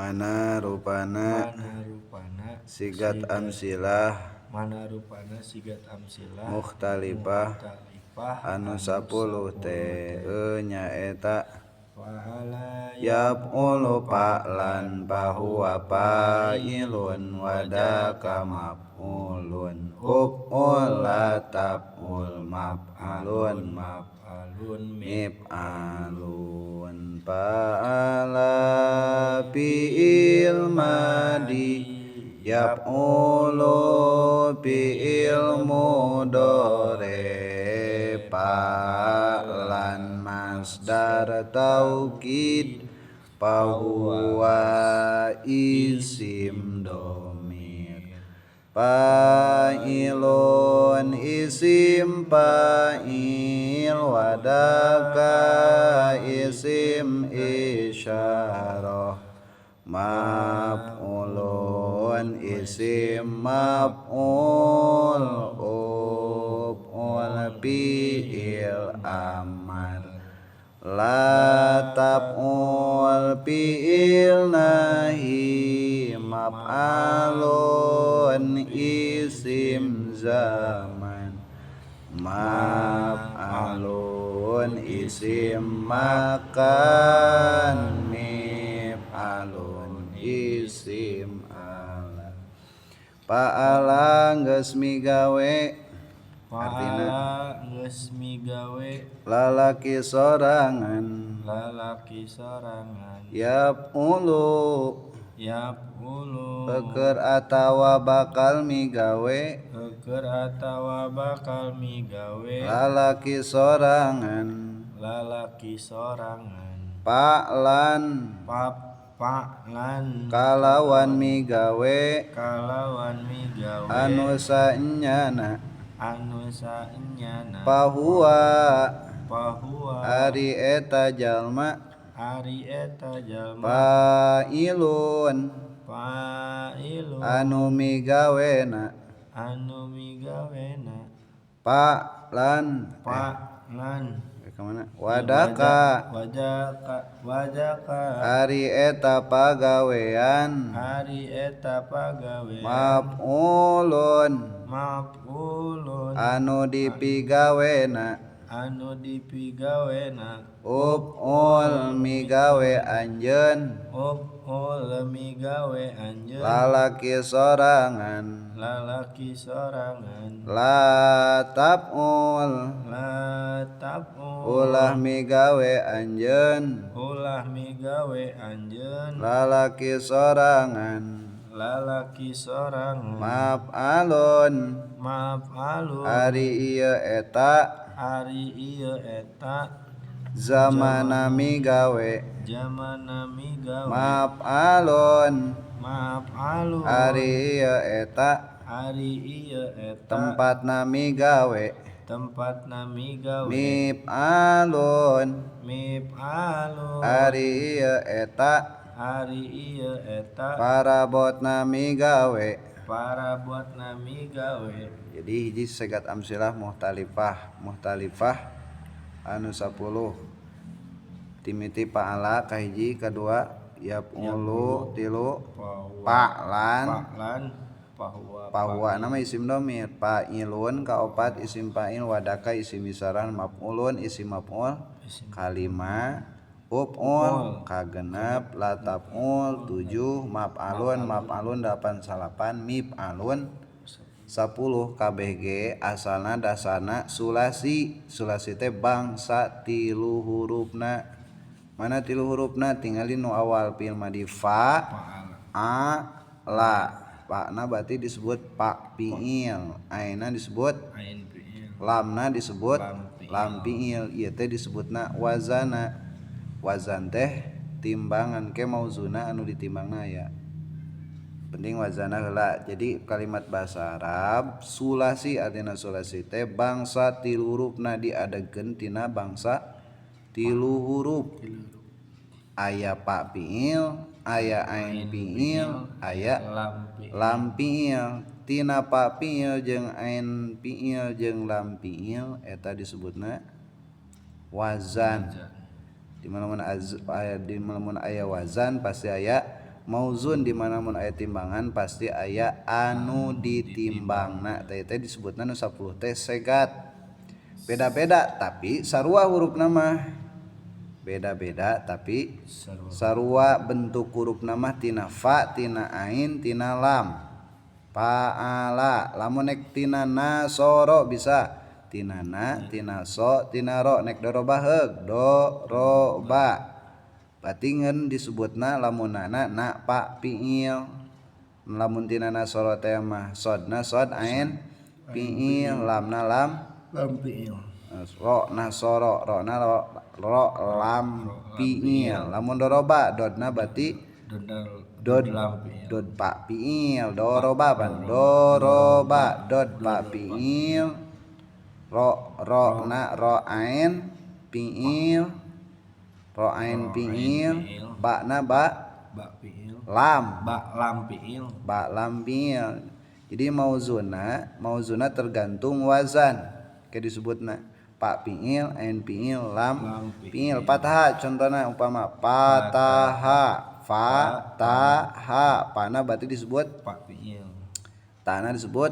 mana rupana sigat amsilah mukhtalifah anu 10 teh nyaeta yaf'ulu fa'lan fahuwa fa'ilun wadaka maf'ulun uf'ul la taf'ul maf'alun mif'alun fa'ala fi'il madi yaf'ulu fi'il mudhari fa'lan masdar taukid fahuwa isim dhamir fa'ilun isim fa'il wadaka isim isyarah maf'ulun isim maf'ul uf'ul fi'il amar la taf'ul fi'il nahi maf'alun isim zaman maf'alun isim makan mif'alun isim ala fa'ala geus migawe lalaki sorangan yaf'ulu keur atawa bakal migawe lalaki sorangan fa'lan kalawan migawe anu saenyana fahuwa ari eta jalma fa'ilun anu migawena fa'lan kemana wadaka ari eta pagawean maf'ulun anu dipigawena uf'ul migawe anjeun lalaki sorangan la taf'ul ulah migawe anjeun lalaki sorangan maf'alun ari ieu eta zamana migawe maf'alun ari ieu eta tempatna migawe mif'alun ari ieu eta parabotna migawe jadi hiji segat amsilah mukhtalifah anu 10 timiti fa'ala kahiji kadua yaf'ulu tilu fa'lan fahuwa nama isim dhamir fa'ilun kaopat isim fa'il wadaka isim isaran maf'ulun isim maf'ul kalima uf'ul kagenep la taf'ul 7 maf'alun 8 salapan mif'alun 10 kabeh ge asalna dasarna sulasi teh bangsa tilu hurufna mana tilu hurufna tingali nu awal fi'il madi fa a la fa na berarti disebut fa fi'il aina disebut lamna disebut lam fi'il ieu teh disebutna wazan teh timbangan ke mauzuna anu ditimbangna ya penting wazana heula. Jadi kalimat bahasa Arab sulasi artina sulasi teh bangsa tilu hurufna diadegkeun tina bangsa tilu huruf aya pa fi'il aya ain fi'il aya lam fi'il tina pa fi'il jeung ain fi'il jeung lam fi'il eta disebutna wazan. Di mana aya wazan pasti aya mauzun di mana mun aya timbangan pasti aya anu ditimbangna teh disebutna nu 10 teh segat. Beda-beda tapi sarua hurufna mah beda-beda tapi sarua bentuk hurufna mah tina fa, tina ain, tina lam. Paala lamun nek tina nasoro bisa tina na, tina so, tina ro nek doroba heug doroba. Berarti ngeun disebutna lamunana na pa fiil. Lamun tina nasoro teh mah sodna sod ain fiil, lamna lam fiil. Ro nasoro ro na ro lam fiil. Lamun doroba dodna berarti dod pa fiil. Doroba pan doroba dod pa fiil. Ro na ro ain fiil. Ro ain fiil, ba na ba fiil, lam lam fiil. Jadi mauzuna tergantung wazan kayak disebutna pa fiil, ain fiil, lam fiil. Fathah contohna umpama fataha, fataha, pana berarti disebut pa fiil. Ta-na disebut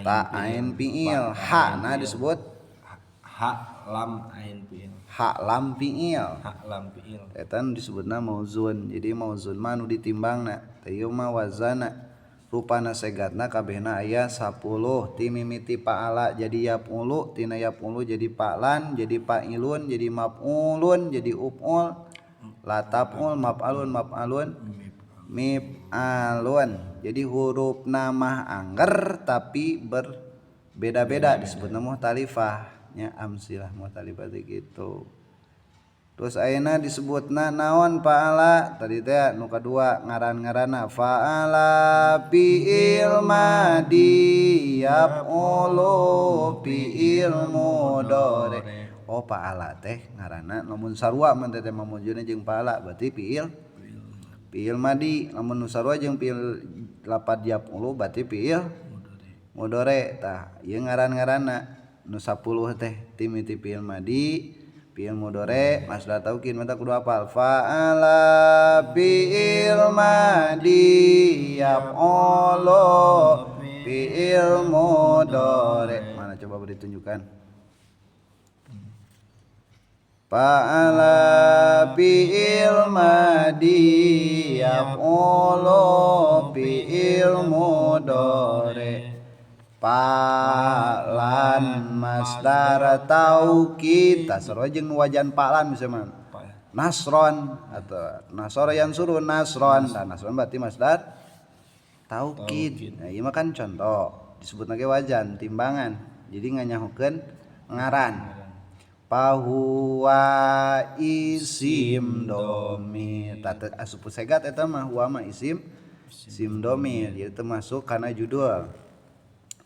ta ain fiil, ha-na disebut ha lam ain fiil. Ha lam fiil. Eta disebutna mauzun. Jadi mauzun mah nu ditimbangna. Teh ieu mah wazana. Rupana segatna kabehna aya 10. Ti mimiti paala jadi yapulu, tina yapulu jadi pa'lan, jadi fa'ilun, jadi maf'ulun, jadi uf'ul, lataf'ul, maf'alun, mif'alun. Jadi hurufna mah angger tapi berbeda-beda disebutna muhtalifah. Nya amsilah muhtalifah gitu. Terus ayeuna disebutna naon fa'ala tadi teh nu kadua ngaran-ngaranna fa'ala fi'il madi yaf'ulu fi'il mudhari. Oh fa'ala teh ngaranna lamun sarua mun teh mamujuna jeung fa'ala berarti fi'il madi. Lamun nu sarua jeung fi'il lapad yaf'ulu berarti fi'il mudhari. Tah ieu ngaran-ngaranna nu 10 teh timiti fi'il madi, fi'il mudhari, masdar taukid mata kudu hafal. Fa'ala fi'il madi yaf'ulu fi'il mudhari. Mana coba beri tunjukkan. Fa'ala fi'il madi yaf'ulu fi'il mudhari. Palan masdar taukid tasro jeung wajan palan misalnya nasron atau nasoro yang suruh nasron dan nasron berarti masdar taukid. Nah ieu mah kan contoh disebutna ge wajan timbangan jadi nganyahukeun ngaran. Pahuwa isim domir tata asup segat eta mah huwa mah isim domir jadi termasuk kana judul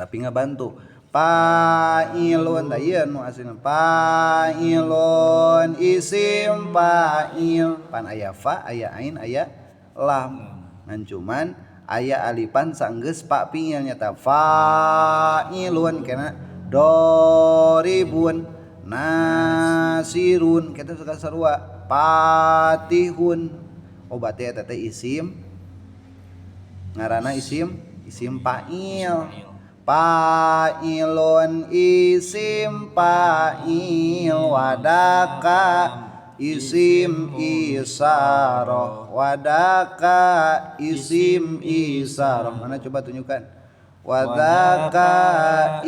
tapi ngabantu fa'ilun da ieu nu aslna fa'ilun isim fa'il pan aya fa aya ain aya lam ngan cuman aya alifan saenggeus fa fiil nya ta fa'ilun kana doribun nasirun kita suka sarua patihun. Oh berarti eta teh isim ngaranna isim fa'il. Fa'ilun isim fa'il wadaka isim isaroh wadaka isim isaroh. Mana coba tunjukkan wadaka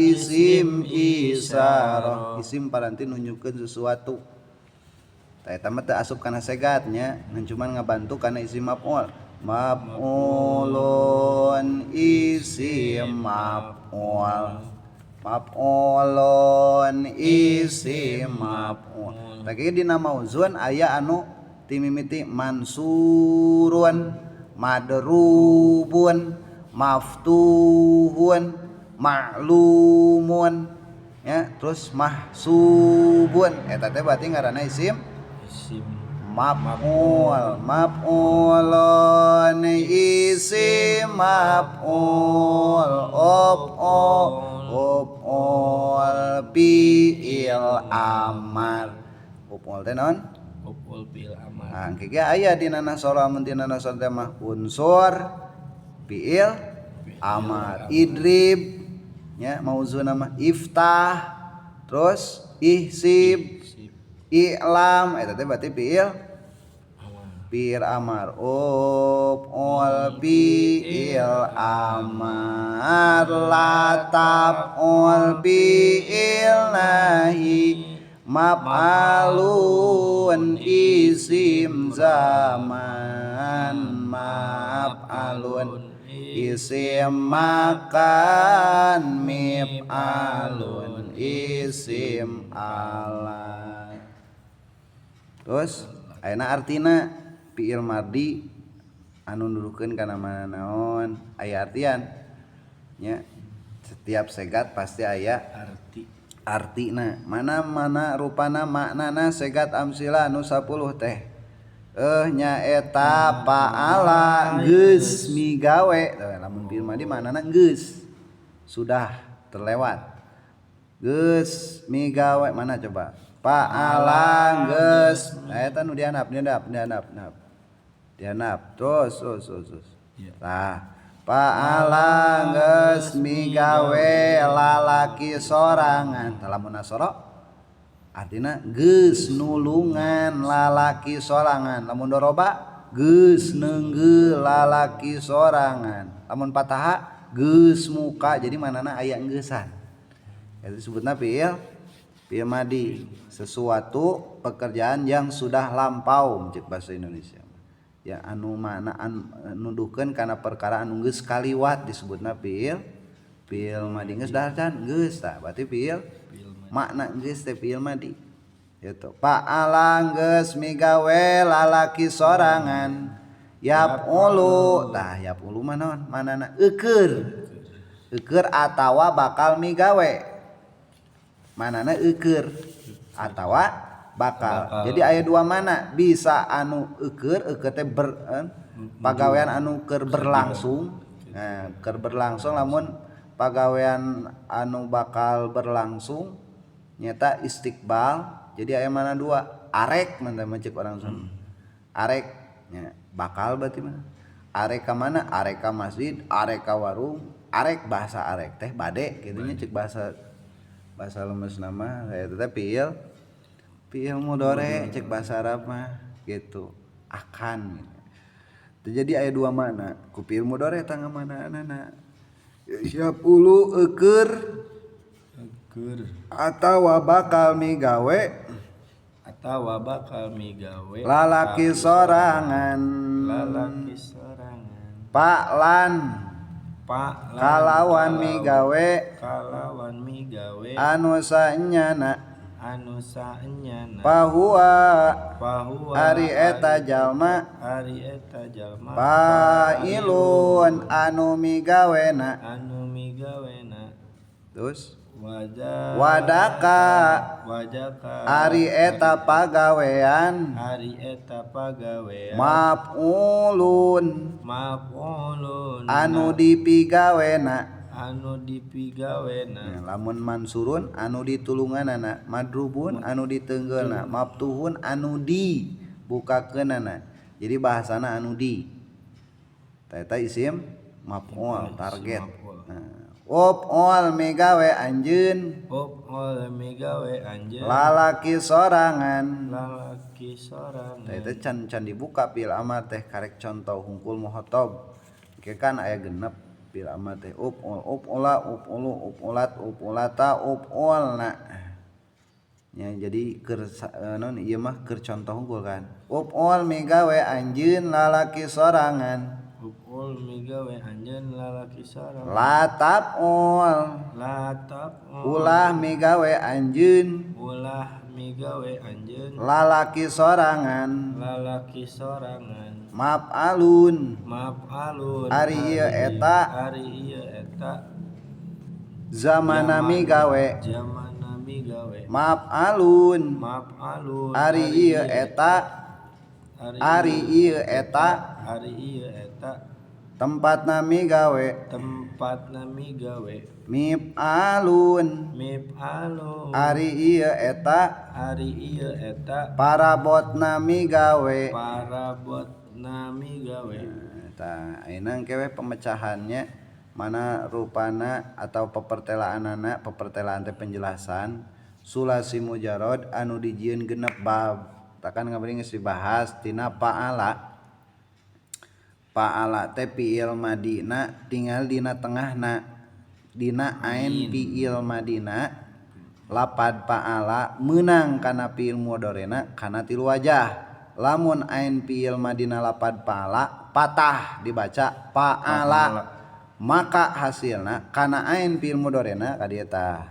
isim isaroh. Isim paranti nunjukkeun sesuatu. Tah eta mah teu asup kana segatnya ngan cuman ngabantu kana isim maf'ul. Maf'ulun isim maf'ul. Maf'ulun isim maf'ul. Tah dina mauzun aya anu timimiti mansurun, madrubun, maftuhun, ma'lumun ya terus mahsubun. Eta teh berarti ngaranna isim maf'ul. Maf'ulun isim maf'ul. Uf'ul fi'il amar. Uf'ul teh naon? Uf'ul fiil amar. Nah, engke aya dina nasara mun dina nasara teh mah unsur fiil amar. Idrib nya mauzuna mah iftah, terus ihsib, i'lam eta teh berarti fiil amar. Ol fiil amar, lataf ol fiil nahi, maf'alun isim zaman, maf'alun isim makan, mif'alun isim alat. Terus ayeuna artina fiil mardi anu nuduhkeun kana mana naon aya artian nya. Setiap segat pasti aya artina. Mana rupana maknana segat amsila anu 10 teh. Nya eta paala geus migawe. Lamun fiil madi maknana geus sudah terlewat. Geus migawe mana coba? Paala geus eta nu dianap. Terus. Tah paala geus migawe lalaki sorangan. Tah lamun nasara artina geus nulungan lalaki sorangan. Lamun doroba geus neunggeu lalaki sorangan. Lamun pataha geus muka. Jadi manana aya geeusan. Eta disebutna fiil madi, sesuatu pekerjaan yang sudah lampau cek bahasa Indonesia. Ya anu makna nuduhkeun kana perkara anu geus kaliwat disebutna fiil madi. Geus dahar geus tah berarti fiil makna geus teh fiil madi. Gitu. Paala geus migawe lalaki sorangan. Yap'ulu. Tah yap'ulu mah naon? Manana eukeur. Eukeur atawa bakal migawe. Manana eukeur atawa bakal. Jadi aya dua mana, bisa anu eukeur teh pagawean anu keur berlangsung. Nah, keur berlangsung lamun pagawean anu bakal berlangsung nyata istiqbal. Jadi aya mana dua, arek mah cek orang Sunda. Arek nya bakal berarti mana? Arek ka mana? Arek ka masjid, arek ka warung. Arek bahasa arek teh bade kitu nya cek bahasa lemes nama saya tetap fiil mudhari cek bahasa Arab mah gitu akan. Jadi aya dua makna ku fiil mudhari eta ngamanana yap'ulu eukeur atawa bakal migawe lalaki sorangan. Paklan kalawan migawe anu saenyana pahuwa ari eta jalma pailun anu migawena. Terus wadaka ari eta pagawean maf'ulun anu dipigawena. Lamun mansurun anu ditulunganana, madrubun anu diteunggeulna, maftuhun anu dibukakeunana. Jadi bahasana anu di. Eta isim maf'ul target. Ol migawe anjeun lalaki sorangan. Eta can dibuka fiil amar teh karek contoh hungkul muhotob. Ke kan aya genep fiil amar teh up'ula up'ulu up'ulat up'ulata up'ulna. Ya jadi keur non ieu mah keur contoh hungkul kan. Up'ul migawe anjeun lalaki sorangan. Lataf'ul ulah migawe anjeun lalaki sorangan. Maf'alun ari ieu eta zamana migawe. Maf'alun ari ieu eta tempatna migawe tempatna migawe mif'alun mif'alun ari ieu eta ari ieu eta parabotna migawe parabotna migawe. Tah ayeuna engke pemecahannya mana rupana atau pepertelaanana pepertelaan teh penjelasan sulasi mujarod anu dijieun genep bab takan ngabring geus dibahas tina fa'ala teh fiil madina tinggal dina tengahna dina ain fiil madina lapad fa'ala meunang kana fiil mudhari'na kana tilu wajah lamun ain fiil madina lapad fa'ala patah dibaca fa'ala maka hasilna kana ain fiil mudhari'na ka dieu tah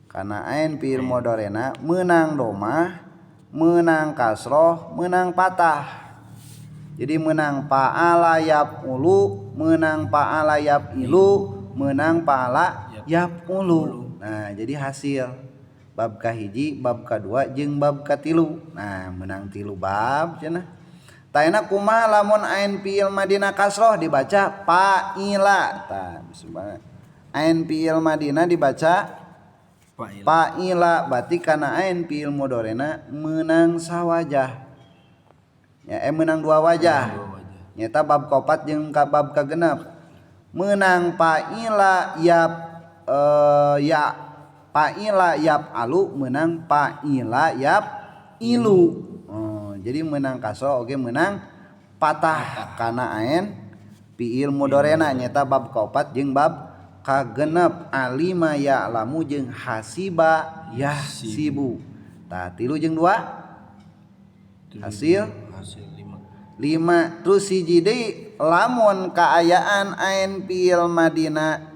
kana ain fiil mudhari'na meunang domah meunang kasroh meunang patah. Jadi menang fa'ala yaf'ulu, menang fa'ala yaf'ilu, menang fa'ala yaf'ulu. Nah, jadi hasil bab kahiji, bab kadua jeung bab katilu. Nah, menang tilu bab cenah. Taina kumaha lamun ain fiil madina kasroh dibaca fa'ila. Tah, bismillah. Ain fiil madina dibaca fa'ila, berarti kana ain fiil mudhari'na menang sawajah. Ya, menang dua wajah. Nyata bab kaopat jeung bab kagenep. Menang fa'ila fa'ila yaf'alu menang fa'ila yaf'ilu. Jadi menang kasro oge menang patah kana ain fiil mudhari'na nyata bab kaopat jeung bab kagenep alima ya'lamu jeung hasiba yahsibu. Tah tilu jeung dua hasil 5. Terus hiji deui lamun kaayaan ain fiil madina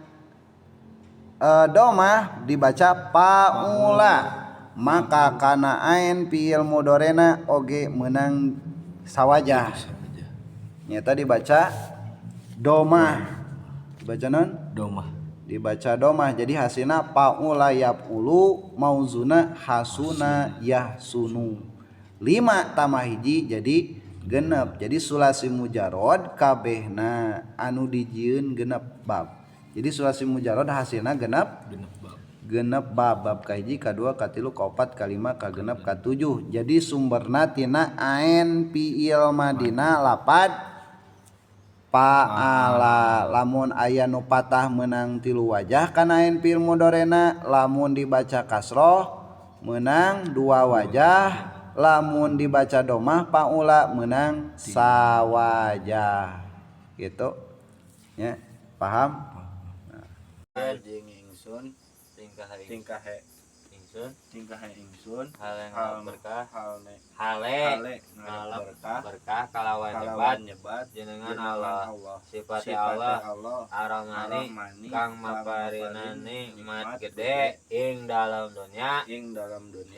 domah dibaca paula maka kana ain fiil mudhari'na oge meunang sawajah nyata dibaca domah dibaca non dibaca domah jadi hasilna paula yaf'ulu mauzuna hasuna yahsunu 5 tambah hiji jadi genep. Jadi sulasi mujarod kabehna anu dijieun genep bab. Jadi sulasi mujarod hasilna genep bab. Bab kahiji, kadua, katilu, kaopat, kalima, kagenep, katujuh. Jadi sumberna tina ain fiil madina lapad fa'ala. Lamun aya nu patah meunang tilu wajah kana ain fiil mudhari'na, lamun dibaca kasroh meunang dua wajah. Lamun dibaca domah paula menang sawajah gitu ya paham Jeung ingsun tingkah ingsun hal berkah hale berkah kalawan nyebat jenengan Allah sifat Allah Ar-Rahmani kang maparinana nikmat gede ing dalam dunia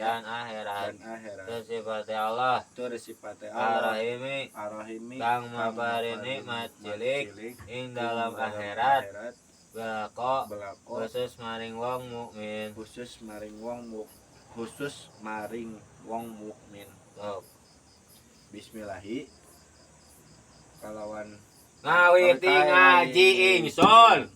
dan akhirat sifat Allah Ar-Rahimi kang maparinana nikmat cilik ing dalam akhirat belako khusus maring wong mukmin Bismillahi kalawan ngawiti ngaji ingsun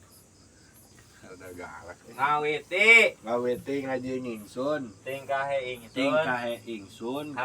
ada galak ngawiti ngawiti ngaji ingsun tingkahe ingsun tingkahe ingsun